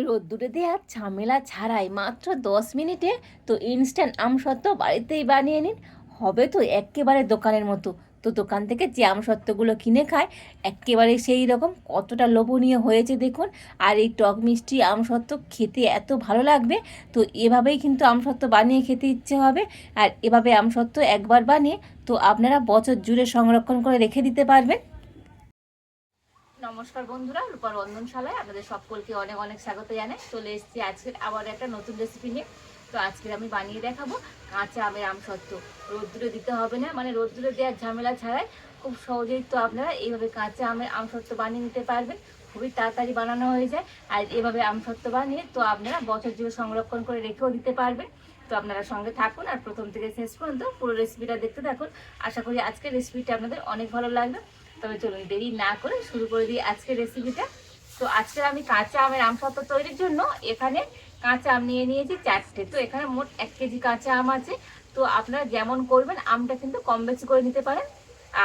রোদ্দুরে দেওয়া ঝামেলা ছাড়াই মাত্র 10 মিনিটে তো ইনস্ট্যান্ট আমসত্ত্ব বাড়িতেই বানিয়ে নিন। হবে তো এক্কেবারে দোকানের মতো। তো দোকান থেকে যে আমসত্ত্বগুলো কিনে খায় এক্কেবারে সেই রকম, কতটা লোভনীয় হয়েছে দেখুন। আর এই টক মিষ্টি আমসত্ত্ব খেতে এত ভালো লাগবে। তো এভাবেই কিন্তু আমসত্ত্ব বানিয়ে খেতে ইচ্ছে হবে। আর এভাবে আমসত্ত্ব একবার বানিয়ে তো আপনারা বছর জুড়ে সংরক্ষণ করে রেখে দিতে পারবেন। নমস্কার বন্ধুরা, রূপার রন্ধনশালায় আপনাদের সকলকে অনেক অনেক স্বাগত জানাই। চলে এসেছি আজকের আবার একটা নতুন রেসিপি নিয়ে। তো আজকের আমি বানিয়ে দেখাবো কাঁচা আমের আমসত্ত্ব। রোদ্দুরে দিতে হবে না, মানে রোদ্দুরে দেওয়ার ঝামেলা ছাড়াই খুব সহজেই তো আপনারা এইভাবে কাঁচা আমের আমসত্ত্ব বানিয়ে নিতে পারবেন। খুবই তাড়াতাড়ি বানানো হয়ে যায়। আর এভাবে আমসত্ত্ব বানিয়ে তো আপনারা বছর জুড়ে সংরক্ষণ করে রেখেও দিতে পারবেন। তো আপনারা সঙ্গে থাকুন আর প্রথম থেকে শেষ পর্যন্ত পুরো রেসিপিটা দেখতে থাকুন। আশা করি আজকের রেসিপিটা আপনাদের অনেক ভালো লাগবে। তবে চলুন দেরি না করে শুরু করে দিই আজকের রেসিপিটা। তো আজকের আমি কাঁচা আমের আমসত্ত্ব তৈরির জন্য এখানে কাঁচা আম নিয়ে নিয়েছি 4টে। তো এখানে মোট 1 কেজি কাঁচা আম আছে। তো আপনারা যেমন করবেন আমটা কিন্তু কম বেশি করে নিতে পারেন।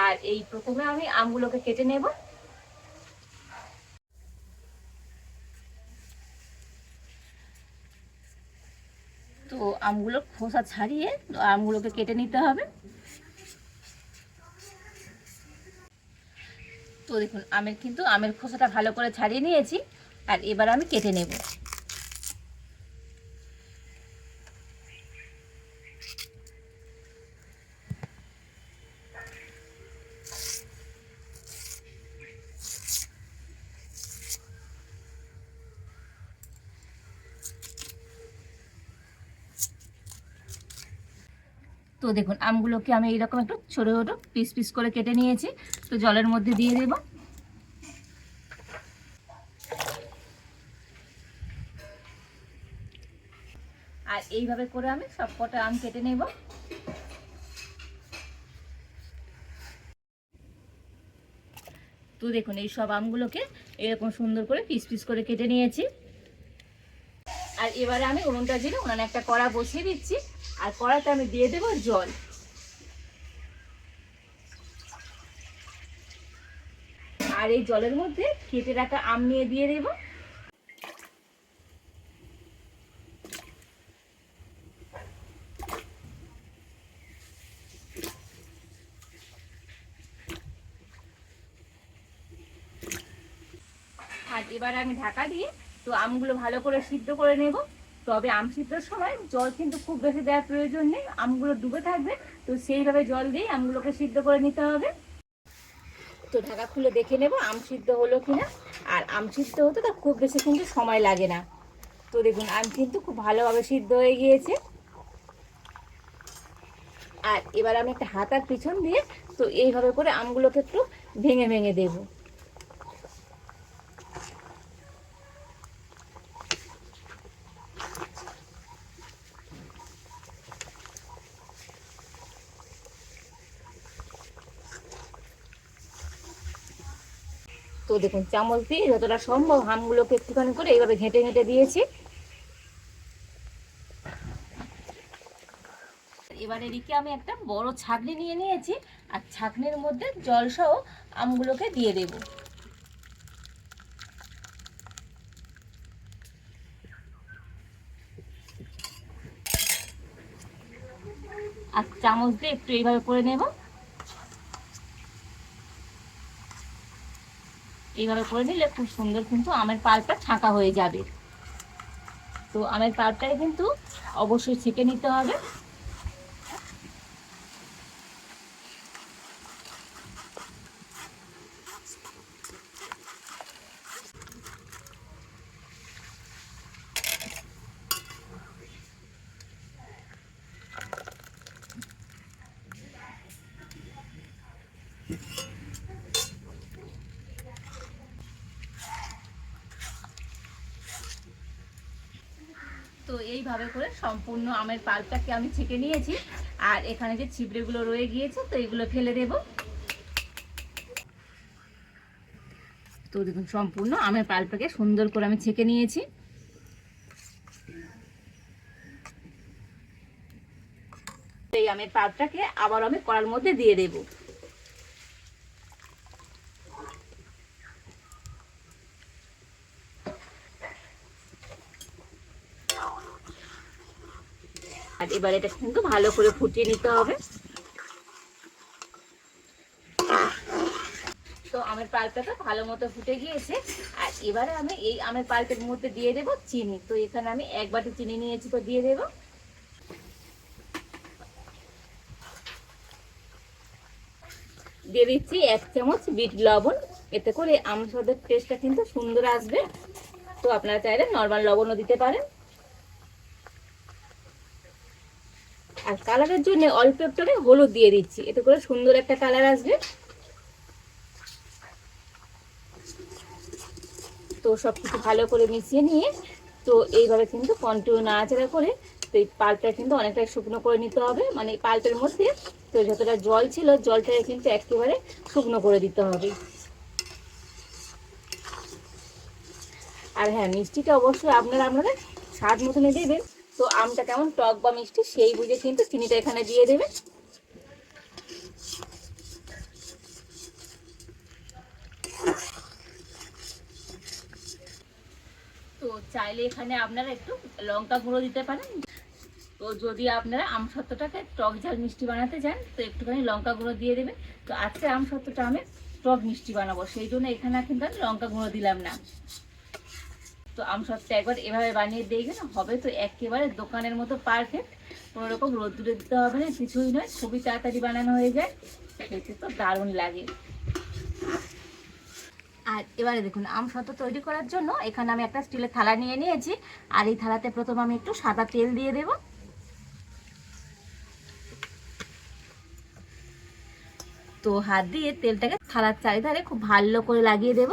আর এই প্রথমে আমি আমগুলোকে কেটে নেব। তো আমগুলোর খোসা ছাড়িয়ে আমগুলোকে কেটে নিতে হবে। তো দেখুন আমের খোসাটা ভালো করে ছাড়িয়ে নিয়েছি। আর এবার আমি কেটে নেব। তো দেখুন আমগুলোকে আমি এইরকম একটু ছোটো ছোটো পিস পিস করে কেটে নিয়েছি। তো জলের মধ্যে দিয়ে দেব। আর এইভাবে করে আমি সব কটা আম কেটে নেব। তো দেখুন এই সব আমগুলোকে এরকম সুন্দর করে পিস পিস করে কেটে নিয়েছি। আর এবারে আমি উনুনটা জ্বেলে উনানে একটা কড়া বসিয়ে দিচ্ছি। আর কড়াতে আমি দিয়ে দেব জল। আর এই জলের মধ্যে কেটে রাখা আম নিয়ে দিয়ে দেব। আর এবার আমি ঢাকা দিয়ে তো আমগুলো ভালো করে সিদ্ধ করে নেব। তবে আম সিদ্ধর সময় জল কিন্তু খুব বেশি দেওয়ার প্রয়োজন নেই, আমগুলো ডুবে থাকবে। তো সেইভাবে জল দিয়ে আমগুলোকে সিদ্ধ করে নিতে হবে। তো ঢাকা খুলে দেখে নেব আম সিদ্ধ হলো কিনা। আর আম সিদ্ধ হতে তার খুব বেশি কিন্তু সময় লাগে না। তো দেখুন আম কিন্তু খুব ভালোভাবে সিদ্ধ হয়ে গিয়েছে। আর এবার আমি একটা হাতার পিছন দিয়ে তো এইভাবে করে আমগুলোকে একটু ভেঙে ভেঙে দেবো। তো দেখুন চামচ দিয়ে যতটা সম্ভব আমগুলোকে একটুখানি করে এইভাবে ঘেঁটে ঘেঁটে দিয়েছি। এবারে এদিকে আমি একটা বড় ছাঁকনি নিয়ে নিয়েছি। আর ছাঁকনির মধ্যে জল সহ আমগুলোকে দিয়ে দেব। আর চামচ দিয়ে একটু এইভাবে করে নেব। এইভাবে করে নিলে খুব সুন্দর কিন্তু আমের পাল্পটা ছাঁকা হয়ে যাবে। তো আমের পাল্পটাকে কিন্তু অবশ্যই ছেঁকে নিতে হবে। তো এইভাবে করে সম্পূর্ণ আমের পাল্পটাকে আমি ছেঁকে নিয়েছি। আর এখানে যে ছিবড়েগুলো রয়ে গিয়েছে তো এগুলো ফেলে দেব। তো দেখুন সম্পূর্ণ আমের পাল্পটাকে সুন্দর করে আমি ছেঁকে নিয়েছি। এই আমের পাল্পটাকে আবার আমি কড়ার মধ্যে দিয়ে দেব। আর এবার এটা কিন্তু ভালো করে ফুটিয়ে নিতে হবে। তো আমের পাল্পটা ভালো মতো ফুটে গিয়েছে। আর এবারে আমি এই আমের পাল্পের মধ্যে দিয়ে দেবো চিনি। তো এখানে আমি 1 বাটি চিনি নিয়েছি, তো দিয়ে দেবো। দিয়ে দিচ্ছি 1 চামচ বিট লবণ। এতে করে আমসত্ত্বের টেস্টটা কিন্তু সুন্দর আসবে। তো আপনারা চাইলে নর্মাল লবণও দিতে পারেন। আর কালারের জন্য অল্প একটু হলুদ দিয়ে দিচ্ছি, এতে করে সুন্দর একটা কালার আসবে। তো সব কিছু ভালো করে মিশিয়ে নিয়ে তো এইভাবে কিন্তু কন্টিনিউ নাড়াচাড়া করে তো এই পাল্পটা কিন্তু অনেকটাই শুকনো করে নিতে হবে। মানে পাল্পের মধ্যে তো যতটা জল ছিল জলটাকে কিন্তু একেবারে শুকনো করে দিতে হবে। আর হ্যাঁ, মিষ্টিটা অবশ্যই আপনাদের স্বাদ মতনে দেবেন। তো আমটা কেমন টক বা মিষ্টি সেই বুঝে কিন্তু চিনিটা এখানে দিয়ে দেবেন। তো চাইলে এখানে আপনারা একটু লঙ্কা গুঁড়ো দিতে পারেন। তো যদি আপনারা আমসত্ত্বটাকে টক ঝাল মিষ্টি বানাতে চান তো একটুখানি লঙ্কা গুঁড়ো দিয়ে দেবেন। তো আজকে আমসত্ত্বটা আমি টক মিষ্টি বানাবো, সেই জন্য এখানে কিন্তু আমি লঙ্কা গুঁড়ো দিলাম না। তো আমসত্ত্বটা একবার এভাবে বানিয়ে দেখবেন, হবে তো একেবারে দোকানের মতো পারফেক্ট। কোনো রকম রোদ্দুরে দিতে হবে না, কিছুই নয়, খুবই তাড়াতাড়ি বানানো হয়ে যায়, খেতে তো দারুণ লাগে। আর এবারে দেখুন আমসত্ত্ব তৈরি করার জন্য এখানে আমি একটা স্টিলের থালা নিয়ে নিয়েছি। আর এই থালাতে প্রথমে আমি একটু সাদা তেল দিয়ে দেব। তো হাত দিয়ে তেলটাকে থালার চারিধারে খুব ভালো করে লাগিয়ে দেব।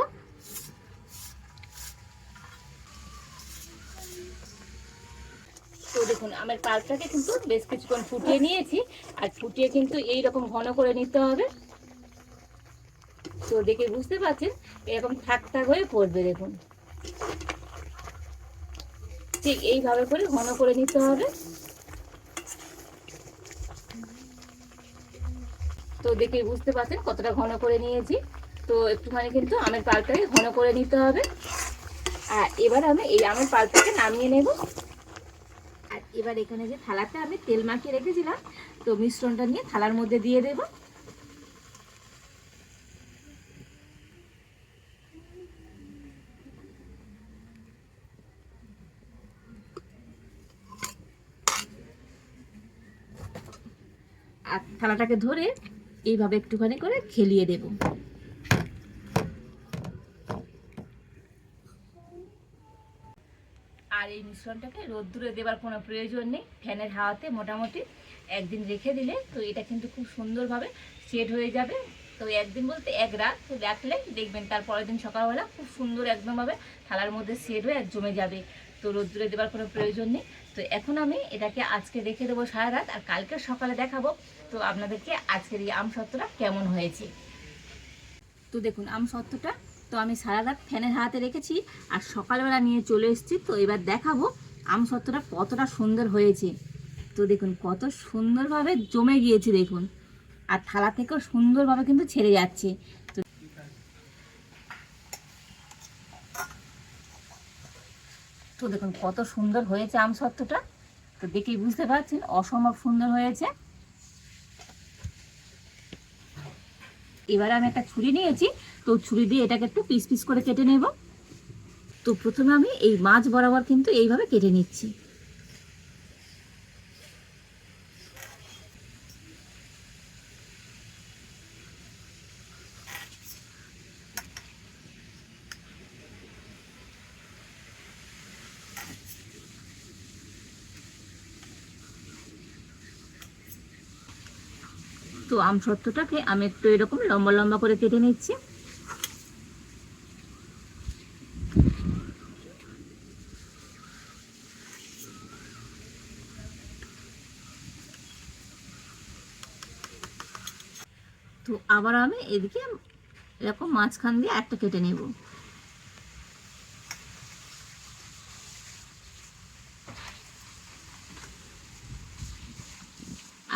তো দেখুন আমের পাল্পটাকে কিন্তু বেশ কিছুক্ষণ ফুটিয়ে নিয়েছি। আর ফুটিয়ে কিন্তু এইরকম ঘন করে নিতে হবে। তো দেখে বুঝতে পারছেন এরকম থাক থাক হয়ে পড়বে। দেখুন ঠিক এইভাবে করে ঘন করে নিতে হবে। তো দেখে বুঝতে পারছেন কতটা ঘন করে নিয়েছি। তো একটুখানি কিন্তু আমের পাল্পটাকে ঘন করে নিতে হবে। আর এবার আমি এই আমের পাল্পটাকে নামিয়ে নেব। আর এবার এখানে যে থালাতে আমি তেল মাখিয়ে রেখেছিলাম তো মিশ্রণটা নিয়ে থালার মধ্যে দিয়ে দেব। আর থালাটাকে ধরে এইভাবে একটুখানি করে খেলিয়ে দেব। আর এই মিশ্রণটাকে রোদ্দুরে দেবার কোনো প্রয়োজন নেই, ফ্যানের হাওয়াতে মোটামুটি 1 দিন রেখে দিলে তো এটা কিন্তু খুব সুন্দরভাবে সেট হয়ে যাবে। তো 1 দিন বলতে 1 রাত তো রাখলে দেখবেন তার পরের দিন সকালবেলা খুব সুন্দর একদমভাবে থালার মধ্যে সেট হয়ে জমে যাবে। তো রোদ্দুরে দেবার কোনো প্রয়োজন নেই। তো এখন আমি এটাকে আজকে রেখে দেবো সারা রাত, আর কালকে সকালে দেখাবো তো আপনাদেরকে আজকের এই আমসত্ত্বটা কেমন হয়েছে। তো দেখুন আমসত্ত্বটা তো আমি সারা রাত ফ্যানের হাতে রেখেছি আর সকালবেলা নিয়ে চলে এসেছি। তো এবার দেখাবো আমসত্ত্বটা কতটা সুন্দর হয়েছে। তো দেখুন কত সুন্দরভাবে জমে গিয়েছে দেখুন, আর থালা থেকেও সুন্দরভাবে কিন্তু ছেড়ে যাচ্ছে। তো তো দেখুন কত সুন্দর হয়েছে আমসত্ত্বটা। তো দেখেই বুঝতে পারছেন অসম্ভব সুন্দর হয়েছে। এবারে আমি একটা ছুরি নিয়েছি, তো ছুরি দিয়ে এটাকে একটু পিস পিস করে কেটে নেব। তো প্রথমে আমি এই মাছ বরাবর কিন্তু এইভাবে কেটে নিচ্ছি। তো আমসত্ত্বটাকে আমি একটু এরকম লম্বা লম্বা করে কেটে নিচ্ছি। তো আবার আমি এদিকে এরকম মাঝখান দিয়ে একটা কেটে নেব।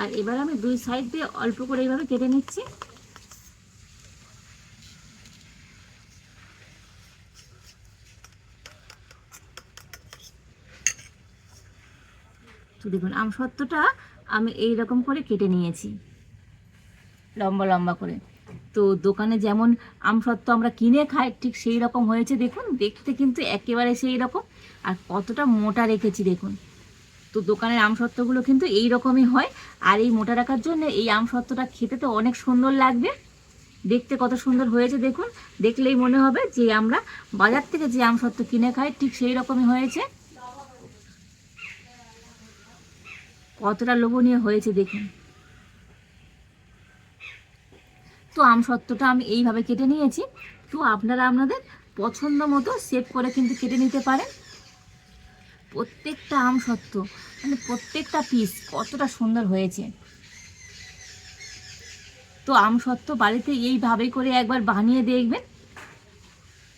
আর এবার আমি 2 সাইড দিয়ে অল্প করে এইভাবে কেটে নিচ্ছি। তো দেখুন আমসত্ত্বটা আমি এই রকম করে কেটে নিয়েছি, লম্বা লম্বা করে। তো দোকানে যেমন আমসত্ত্ব আমরা কিনে খাই ঠিক সেই রকম হয়েছে দেখুন, দেখতে কিন্তু একেবারে সেই রকম। আর কতটা মোটা রেখেছি দেখুন। তো দোকানের আমসত্ত্বগুলো কিন্তু এই রকমই হয়। আর এই মোটা রাখার জন্য এই আমসত্ত্বটা খেতে তো অনেক সুন্দর লাগবে। দেখতে কত সুন্দর হয়েছে দেখুন, দেখলেই মনে হবে যে আমরা বাজার থেকে যে আমসত্ত্ব কিনে খাই ঠিক সেই রকমই হয়েছে। কতটা লোভনীয় হয়েছে দেখুন। তো আমসত্ত্বটা আমি এইভাবে কেটে নিয়েছি। তো আপনারা আপনাদের পছন্দ মতো শেপ করে কিন্তু কেটে নিতে পারেন। প্রত্যেকটা আমসত্ত্ব মানে প্রত্যেকটা পিস কতটা সুন্দর হয়েছে। তো আমসত্ত্ব বাড়িতে এইভাবে করে একবার বানিয়ে দেখবেন,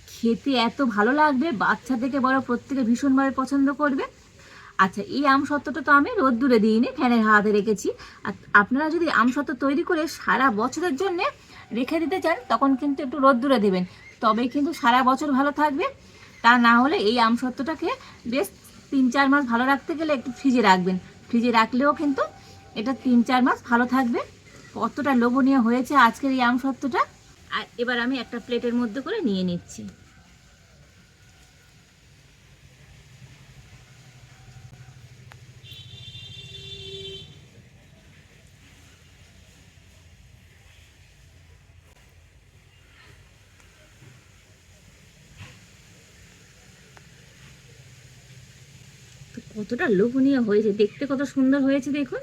খেতে এত ভালো লাগবে, বাচ্চা থেকে বড় প্রত্যেকে ভীষণভাবে পছন্দ করবে। আচ্ছা, এই আমসত্ত্বটা তো আমি রোদ্দুরে দিইনি, ফ্যানের হাওয়াতে রেখেছি। আর আপনারা যদি আমসত্ত্ব তৈরি করে সারা বছরের জন্য রেখে দিতে চান তখন কিন্তু একটু রোদ্দুরে দেবেন, তবেই কিন্তু সারা বছর ভালো থাকবে। তা না হলে এই আমসত্ত্বটাকে বেশ 3-4 মাস ভালো রাখতে গেলে একটু ফ্রিজে রাখবেন। ফ্রিজে রাখলেও কিন্তু এটা 3-4 মাস ভালো থাকবে। কতটা লোভনীয় হয়েছে আজকের এই আমসত্ত্বটা। আর এবার আমি একটা প্লেটের মধ্যে করে নিয়ে নিচ্ছি। তো কতটা লোভনীয় হয়েছে, দেখতে কত সুন্দর হয়েছে দেখুন।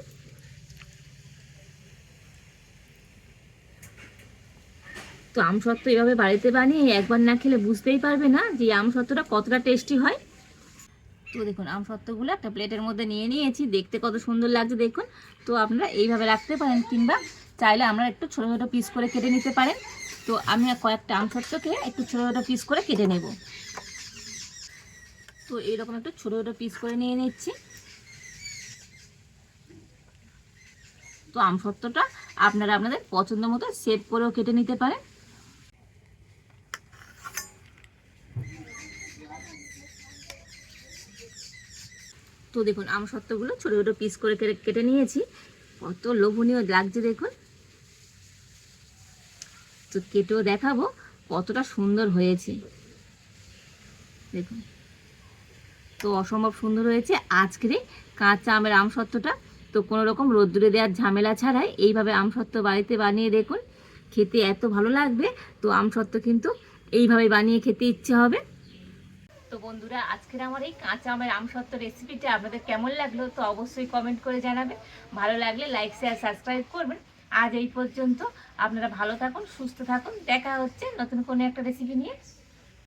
তো আমসত্ত্ব এভাবে বাড়িতে বানিয়ে একবার না খেলে বুঝতেই পারবে না যে আমসত্ত্বটা কতটা টেস্টি হয়। তো দেখুন আমসত্ত্বগুলো একটা প্লেটের মধ্যে নিয়ে নিয়েছি, দেখতে কত সুন্দর লাগছে দেখুন। তো আপনারা এইভাবে রাখতে পারেন, কিংবা চাইলে আমরা একটু ছোটো ছোটো পিস করে কেটে নিতে পারেন। তো আমি কয়েকটা আমসত্ত্বকে একটু ছোটো ছোটো পিস করে কেটে নেব। তো এইরকম একটু ছোটো ছোটো পিস করে নিয়ে নিচ্ছি। তো আমসত্ত্বটা আপনারা আপনাদের পছন্দ মতো শেপ করেও কেটে নিতে পারেন। তো দেখুন আমসত্ত্বগুলো ছোটো ছোটো পিস করে কেটে নিয়েছি, কত লোভনীয় লাগছে দেখুন। তো কেটেও দেখাবো কতটা সুন্দর হয়েছে দেখুন। তো অসম্ভব সুন্দর হয়েছে আজকের এই কাঁচা আমের আমসত্ত্বটা। তো কোনো রকম রোদ্দুরে দেওয়ার ঝামেলা ছাড়াই এইভাবে আমসত্ত্ব বাড়িতে বানিয়ে দেখুন, খেতে এত ভালো লাগবে। তো আমসত্ত্ব কিন্তু এইভাবে বানিয়ে খেতে ইচ্ছে হবে। তো বন্ধুরা, আজকের আমার এই কাঁচা আমের আমসত্ত্ব রেসিপিটা আপনাদের কেমন লাগলো তো অবশ্যই কমেন্ট করে জানাবেন। ভালো লাগলে লাইক শেয়ার সাবস্ক্রাইব করবেন। আজ এই পর্যন্ত, আপনারা ভালো থাকুন, সুস্থ থাকুন, দেখা হচ্ছে নতুন কোনো একটা রেসিপি নিয়ে।